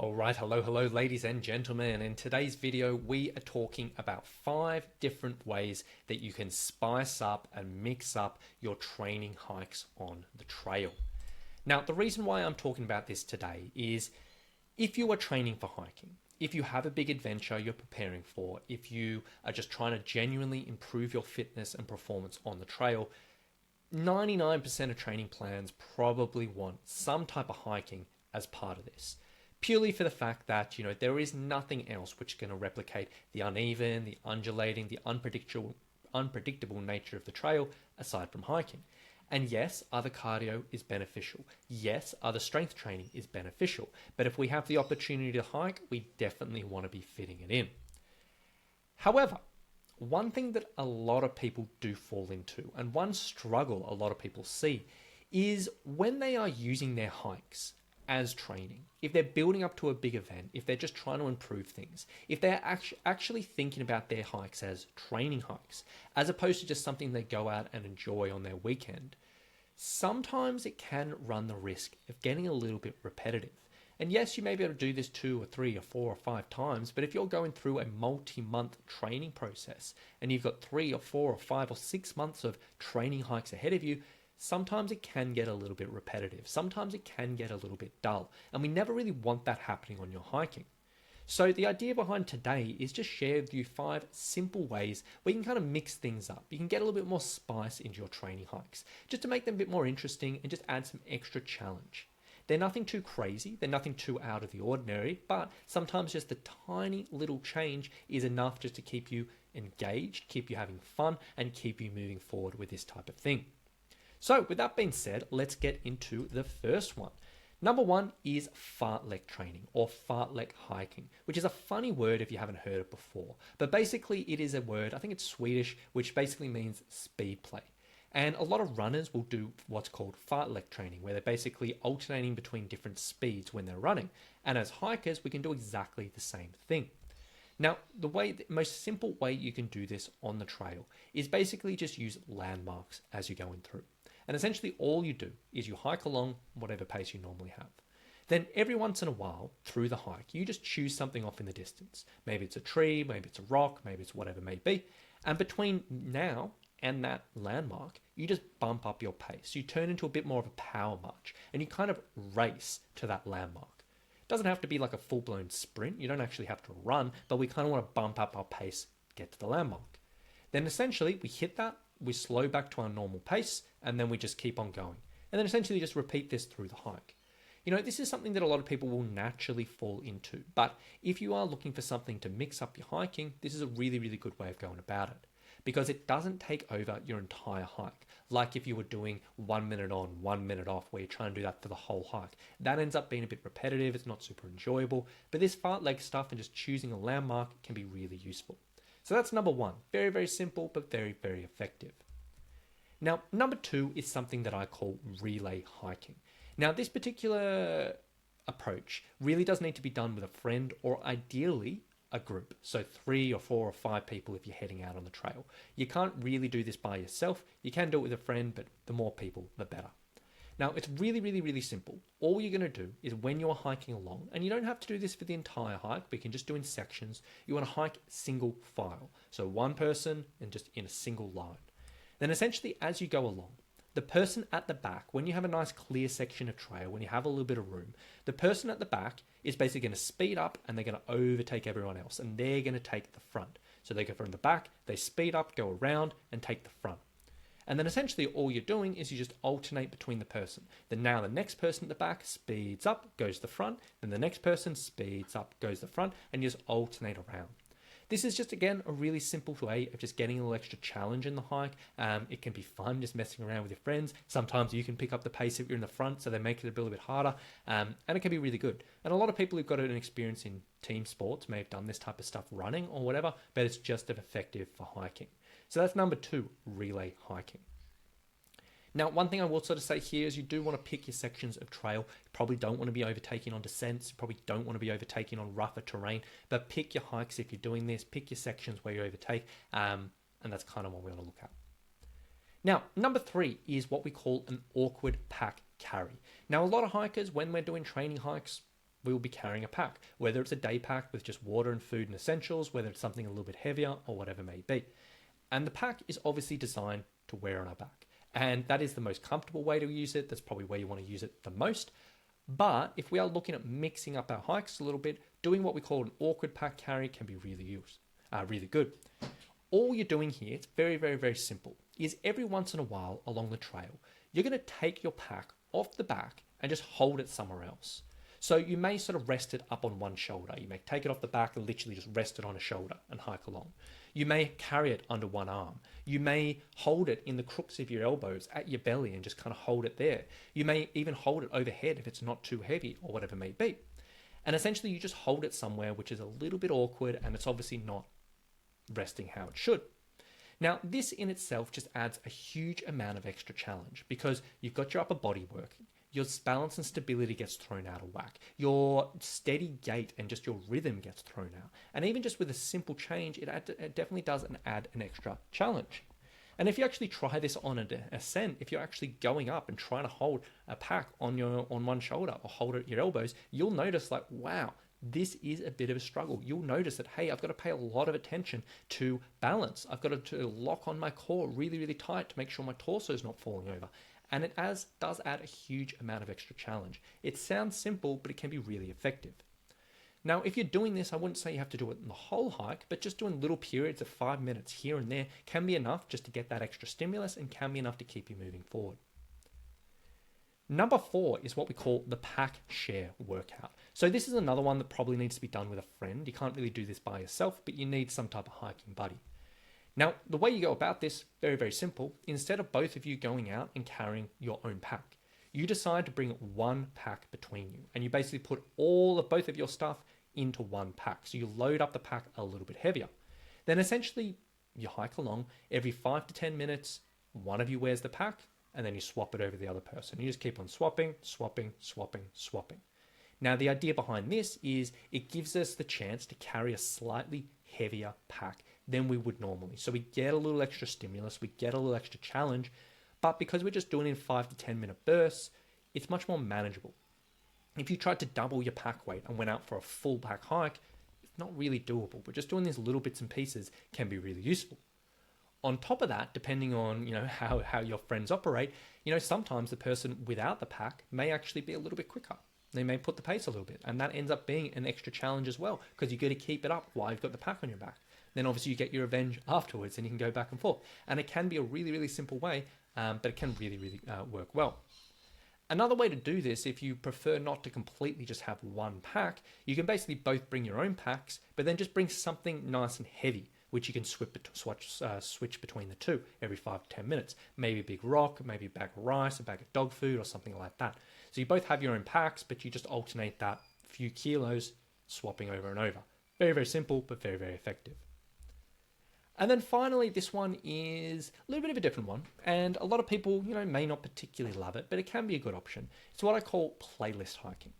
Alright, hello ladies and gentlemen. In today's video, we are talking about 5 different ways that you can spice up and mix up your training hikes on the trail. Now, the reason why I'm talking about this today is if you are training for hiking, if you have a big adventure you're preparing for, if you are just trying to genuinely improve your fitness and performance on the trail, 99% of training plans probably want some type of hiking as part of this. Purely for the fact that, there is nothing else which is going to replicate the uneven, the undulating, the unpredictable nature of the trail aside from hiking. And yes, other cardio is beneficial. Yes, other strength training is beneficial. But if we have the opportunity to hike, we definitely want to be fitting it in. However, one thing that a lot of people do fall into, and one struggle a lot of people see, is when they are using their hikes as training. If they're building up to a big event, if they're just trying to improve things, if they're actually thinking about their hikes as training hikes, as opposed to just something they go out and enjoy on their weekend, sometimes it can run the risk of getting a little bit repetitive. And yes, you may be able to do this 2 or 3 or 4 or 5 times, but if you're going through a multi-month training process and you've got 3 or 4 or 5 or 6 months of training hikes ahead of you, sometimes it can get a little bit repetitive. Sometimes it can get a little bit dull. And we never really want that happening on your hiking. So the idea behind today is just share with you 5 simple ways where you can kind of mix things up. You can get a little bit more spice into your training hikes, just to make them a bit more interesting and just add some extra challenge. They're nothing too crazy, they're nothing too out of the ordinary, but sometimes just a tiny little change is enough just to keep you engaged, keep you having fun, and keep you moving forward with this type of thing. So with that being said, let's get into the first one. Number 1 is fartlek training or fartlek hiking, which is a funny word if you haven't heard it before. But basically it is a word, I think it's Swedish, which basically means speed play. And a lot of runners will do what's called fartlek training, where they're basically alternating between different speeds when they're running. And as hikers, we can do exactly the same thing. Now, the most simple way you can do this on the trail is basically just use landmarks as you're going through. And essentially all you do is you hike along whatever pace you normally have. Then every once in a while through the hike, you just choose something off in the distance. Maybe it's a tree, maybe it's a rock, maybe it's whatever it may be. And between now and that landmark, you just bump up your pace. You turn into a bit more of a power march and you kind of race to that landmark. It doesn't have to be like a full-blown sprint. You don't actually have to run, but we kind of want to bump up our pace, get to the landmark. Then essentially we hit that, we slow back to our normal pace, and then we just keep on going. And then essentially just repeat this through the hike. This is something that a lot of people will naturally fall into, but if you are looking for something to mix up your hiking, this is a really, really good way of going about it, because it doesn't take over your entire hike. Like if you were doing 1 minute on, 1 minute off, where you're trying to do that for the whole hike. That ends up being a bit repetitive, it's not super enjoyable, but this fartlek stuff and just choosing a landmark can be really useful. So that's number 1. Very, very simple, but very, very effective. Now, number 2 is something that I call relay hiking. Now, this particular approach really does need to be done with a friend or ideally a group. So 3 or 4 or 5 people if you're heading out on the trail. You can't really do this by yourself. You can do it with a friend, but the more people, the better. Now, it's really, really, really simple. All you're going to do is when you're hiking along, and you don't have to do this for the entire hike, we can just do in sections, you want to hike single file. So one person and just in a single line. Then essentially as you go along, the person at the back, when you have a nice clear section of trail, when you have a little bit of room, the person at the back is basically going to speed up and they're going to overtake everyone else and they're going to take the front. So they go from the back, they speed up, go around and take the front. And then essentially all you're doing is you just alternate between the person. Then now the next person at the back speeds up, goes to the front, then the next person speeds up, goes to the front, and you just alternate around. This is just, again, a really simple way of just getting a little extra challenge in the hike. It can be fun just messing around with your friends. Sometimes you can pick up the pace if you're in the front, so they make it a little bit harder. And it can be really good. And a lot of people who've got an experience in team sports may have done this type of stuff running or whatever, but it's just as effective for hiking. So that's number 2, relay hiking. Now, one thing I will sort of say here is you do want to pick your sections of trail. You probably don't want to be overtaking on descents. You probably don't want to be overtaking on rougher terrain, but pick your hikes if you're doing this. Pick your sections where you overtake, and that's kind of what we want to look at. Now, number 3 is what we call an awkward pack carry. Now, a lot of hikers, when we're doing training hikes, we will be carrying a pack, whether it's a day pack with just water and food and essentials, whether it's something a little bit heavier or whatever it may be. And the pack is obviously designed to wear on our back. And that is the most comfortable way to use it. That's probably where you want to use it the most. But if we are looking at mixing up our hikes a little bit, doing what we call an awkward pack carry can be really good. All you're doing here, it's very, very, very simple, is every once in a while along the trail, you're going to take your pack off the back and just hold it somewhere else. So you may sort of rest it up on one shoulder. You may take it off the back and literally just rest it on a shoulder and hike along. You may carry it under one arm. You may hold it in the crooks of your elbows at your belly and just kind of hold it there. You may even hold it overhead if it's not too heavy or whatever it may be. And essentially you just hold it somewhere which is a little bit awkward and it's obviously not resting how it should. Now, this in itself just adds a huge amount of extra challenge because you've got your upper body working. Your balance and stability gets thrown out of whack. Your steady gait and just your rhythm gets thrown out. And even just with a simple change, it definitely does add an extra challenge. And if you actually try this on an ascent, if you're actually going up and trying to hold a pack on one shoulder or hold it at your elbows, you'll notice like, wow, this is a bit of a struggle. You'll notice that, hey, I've got to pay a lot of attention to balance. I've got to lock on my core really, really tight to make sure my torso is not falling over. And it does add a huge amount of extra challenge. It sounds simple, but it can be really effective. Now, if you're doing this, I wouldn't say you have to do it in the whole hike, but just doing little periods of 5 minutes here and there can be enough just to get that extra stimulus and can be enough to keep you moving forward. Number 4 is what we call the pack share workout. So this is another one that probably needs to be done with a friend. You can't really do this by yourself, but you need some type of hiking buddy. Now, the way you go about this, very, very simple. Instead of both of you going out and carrying your own pack, you decide to bring one pack between you. And you basically put both of your stuff into one pack. So you load up the pack a little bit heavier. Then essentially you hike along. Every 5 to 10 minutes, one of you wears the pack and then you swap it over the other person. You just keep on swapping. Now, the idea behind this is it gives us the chance to carry a slightly heavier pack than we would normally. So we get a little extra stimulus, we get a little extra challenge, but because we're just doing it in 5 to 10 minute bursts, it's much more manageable. If you tried to double your pack weight and went out for a full pack hike, it's not really doable, but just doing these little bits and pieces can be really useful. On top of that, depending on how your friends operate, sometimes the person without the pack may actually be a little bit quicker. They may put the pace a little bit, and that ends up being an extra challenge as well, because you've got to keep it up while you've got the pack on your back. Then obviously you get your revenge afterwards, and you can go back and forth. And it can be a really, really simple way, but it can really, really work well. Another way to do this, if you prefer not to completely just have one pack, you can basically both bring your own packs, but then just bring something nice and heavy, which you can switch between the two every 5 to 10 minutes. Maybe a big rock, maybe a bag of rice, a bag of dog food, or something like that. So you both have your own packs, but you just alternate that few kilos, swapping over and over. Very, very simple, but very, very effective. And then finally, this one is a little bit of a different one. And a lot of people, may not particularly love it, but it can be a good option. It's what I call playlist hiking.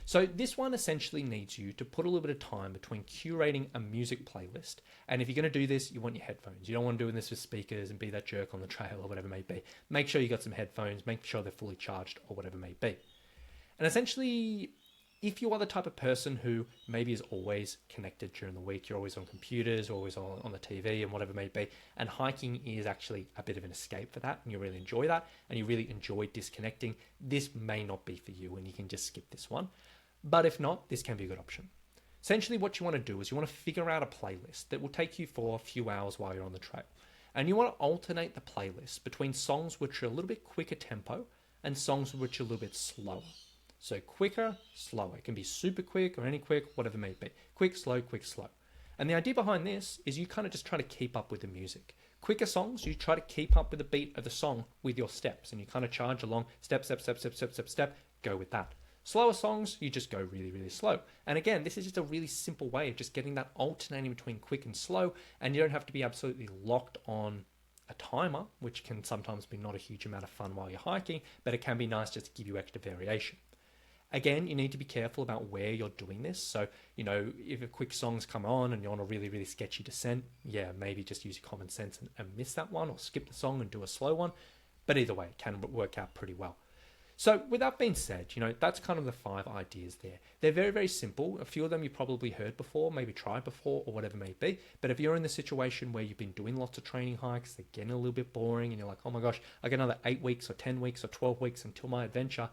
So this one essentially needs you to put a little bit of time between curating a music playlist. And if you're going to do this, you want your headphones. You don't want to do this with speakers and be that jerk on the trail or whatever it may be. Make sure you got some headphones, make sure they're fully charged or whatever it may be. And essentially, if you are the type of person who maybe is always connected during the week, you're always on computers, always on the TV and whatever it may be, and hiking is actually a bit of an escape for that, and you really enjoy that, and you really enjoy disconnecting, this may not be for you, and you can just skip this one. But if not, this can be a good option. Essentially, what you want to do is you want to figure out a playlist that will take you for a few hours while you're on the trail. And you want to alternate the playlist between songs which are a little bit quicker tempo and songs which are a little bit slower. So quicker, slower. It can be super quick or any quick, whatever it may be. Quick, slow, quick, slow. And the idea behind this is you kind of just try to keep up with the music. Quicker songs, you try to keep up with the beat of the song with your steps, and you kind of charge along, step, step, step, step, step, step, step, go with that. Slower songs, you just go really, really slow. And again, this is just a really simple way of just getting that alternating between quick and slow, and you don't have to be absolutely locked on a timer, which can sometimes be not a huge amount of fun while you're hiking, but it can be nice just to give you extra variation. Again, you need to be careful about where you're doing this. So, if a quick song's come on and you're on a really, really sketchy descent, maybe just use your common sense and miss that one, or skip the song and do a slow one. But either way, it can work out pretty well. So with that being said, that's kind of the 5 ideas there. They're very, very simple. A few of them you probably heard before, maybe tried before, or whatever it may be. But if you're in the situation where you've been doing lots of training hikes, they're getting a little bit boring, and you're like, oh my gosh, I got another 8 weeks or 10 weeks or 12 weeks until my adventure.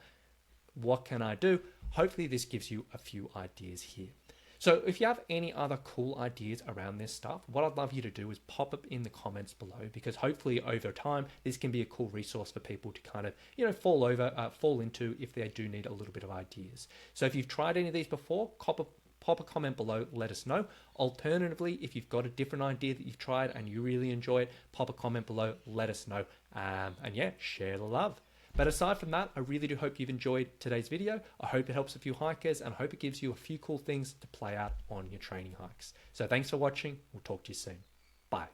What can I do? Hopefully this gives you a few ideas here. So if you have any other cool ideas around this stuff, what I'd love you to do is pop up in the comments below, because hopefully over time, this can be a cool resource for people to kind of, fall into if they do need a little bit of ideas. So if you've tried any of these before, pop a comment below, let us know. Alternatively, if you've got a different idea that you've tried and you really enjoy it, pop a comment below, let us know. And yeah, share the love. But aside from that, I really do hope you've enjoyed today's video. I hope it helps a few hikers, and I hope it gives you a few cool things to play out on your training hikes. So thanks for watching. We'll talk to you soon. Bye.